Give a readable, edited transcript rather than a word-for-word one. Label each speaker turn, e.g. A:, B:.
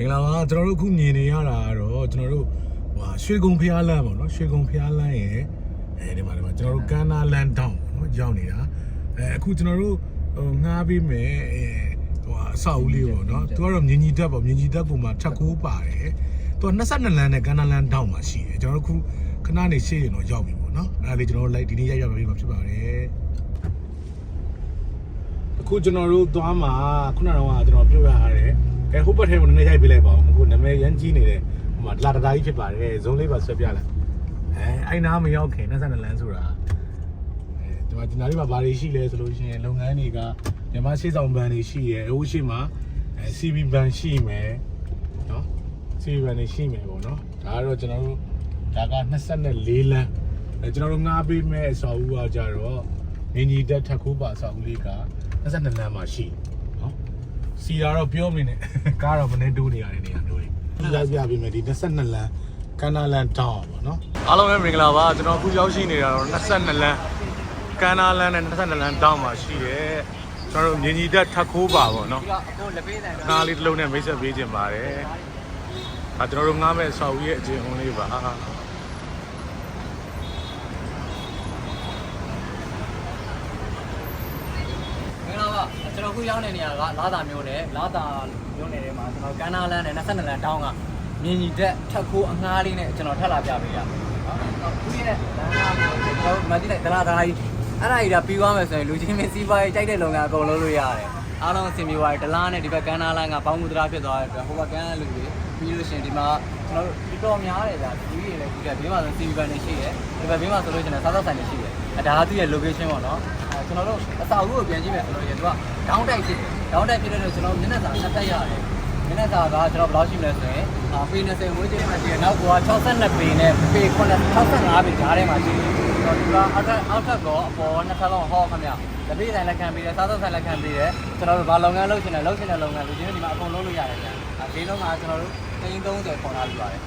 A: င်္ဂလာပါကျွန်တော်တို့ခုမြင်နေရတာကတော့ကျွန်တော်တို့ဟာရွှေကုံဖျားလမ်းပေါ့နော်ရွှေကုံဖျားလမ်းရဲ့ဒီမှာကျွန်တော်တို့ကမ်းနားလမ်းတောင်းနော်ရောက်နေတာအခုကျွန်တော်တို့ငှားပေးမယ်အဆောက်အဦလေးပေါ့နော်သူကတော့မြင်းကြီးတက်ပေါ့မြင်းကြီးတက်ကိုမှထက်ခိုးပါတယ်သူက22လမ်းနဲ့ကမ်းနားလမ်းတောင်းမှာရှိတယ်ကျွန်တော်တို့ခုခဏနေရှေ့ရင်တော့ရောက်ပြီပေါ့နော်အဲ့ဒါလေးကျွန်တော်တို့လိုက်ဒီနေ့ရောက်ပြီမှာဖြစ်ပါတယ်အခုကျွန်တော်တို့သွားမှာခုနကတော့ကျွန်တော်ပြောရရတယ်ကဲဟိုဘက်ထဲမှာနည်းနည်းရိုက်ပေးလိုက်ပါဦးအခုနာမည်ရမ်းကြီးနေတယ်ဟိုမှာဒလာတရာကြီးဖြစ်ပါတယ်ဇုံးလေးပါဆွဲပြလိုက်အဲ့နားမရောက်ခင်22လမ်းဆိုတာဒီမှာဒီနားလေးမှာဘာတွေရှိလဲဆိုလို့ရှိရင်လုပ်ငန်းတွေကမြန်မာရှေ့ဆောင်ဘဏ်တွေရှိရယ်ဟိုရှိမှာCB ဘဏ်ရှိမယ်နော် CB ဘဏ်တွေရှိမယ်ပေါ့နော်ဒါကတော့ကျွန်တော်တို့ဒါက24လမ်းကျွန်တော်တို့ငှားပေးမဲ့အဆောက်အဦကကြတော့မင်းကြီးတက်ထက်ခိုးပါအဆောက်အဦလေးက22လမ်းမှာရှိနော်စီတာတော့ပြောမနေနဲ့ကားတော့မနေတိုးနေရတဲ့နေရာမျိုးတွေလိုက်ပြပေးမယ်ဒီ22လမ်းကန္နာလန်တောင်းပေါ့နော်အားလုံးပဲမင်္ဂလာပါကျွန်တော်အခုရောက်ရှိနေတာတော့22လမ်းကန္နာလန်နဲ့22လမ်းတောင်းမှာရှိရဲကျွန်တော်တို့မြင်းကြီးတက်ထက်ခိုးပါပေါ့နော်အခုလက်ပေးတယ်ကားလေးတစ်လုံးနဲ့မိတ်ဆက်ပေးခြင်းပါတယ်ကျွန်တော်တို့ငှားမဲ့ဆောက်ဦးရဲ့အကျဉ်းအုံးလေးပါ
B: ကျွန်တော်ခုရောက်နေနေရတာကလာတာမျိုးနဲ့လာတာမျိုးနယ်ထဲမှာကျွန်တော်ကမ်းနားလမ်းနဲ့22လမ်းတောင်းကမြင်းကြီးတက်ထက်ခိုးအငှားလေးနဲ့ကျွန်တော်ထပ်လာပြပေးရနော်ခုရဲ့လမ်းကကျွန်တော်မသိလိုက်ဒလာကြီးအဲ့ဒါကြီးဒါပြီးသွားမယ်ဆိုရင်လူချင်းမင်းစီးပွားရေးတိုက်တဲ့လုပ်ငန်းအကုန်လုပ်လို့ရတယ်အားလုံးအဆင်ပြေသွားတယ်ဒလာနဲ့ဒီဘက်ကမ်းနားလမ်းကပေါင်းမှုတရားဖြစ်သွားတဲ့အတွက်ဟိုဘက်ကမ်းလူတွေပြီးလို့ရှိရင်ဒီမှာကျွန်တော်တို့တော်များတယ်ဗျာဒီကြီးတွေလည်းဒီကဘေးမှာဆို CB ဘန်တွေရှိတယ်ဒီဘက်ဘေးမှာဆိုလို့ရှိရင်စားသောက်ဆိုင်တွေရှိတယ်ဒါကသူ့ရဲ့ location ပေါ့နော်ကျွန်တော်တို့အစာအုပ်ကိုပြန်ကြည့်မယ်ဆိုလို့ရင်သူက down type ဖြစ်တယ် down type ဖြစ်တဲ့အတွက်ကျွန်တော်မျက်နှာစာနှစ်တက်ရတယ်မျက်နှာစာကကျွန်တော်ဘယ်လောက်ရှိမလဲဆိုရင်ပေ20ဝန်းကျင်မှာရှိတယ်နောက်က62ပေနဲ့ပေ65ပေကြားထဲမှာရှိတယ်ကျွန်တော်ဒီကအောက်ထပ်ကောအပေါ်နှစ်ထပ်လုံးဟောခင်ဗျလက်ပေးဆိုင်လက်ခံပေးတယ်စားသောက်ဆိုင်လက်ခံပေးတယ်ကျွန်တော်တို့ဘာလုပ်ငန်းလုပ်ချင်တယ်လုပ်ချင်တဲ့လုပ်ငန်းလူချင်းတွေဒီမှာအကုန်လုပ်လို့ရတယ်ဗျာဈေးလုံးကကျွန်တော်တို့330ခေါ်ထားပြီးပါတယ်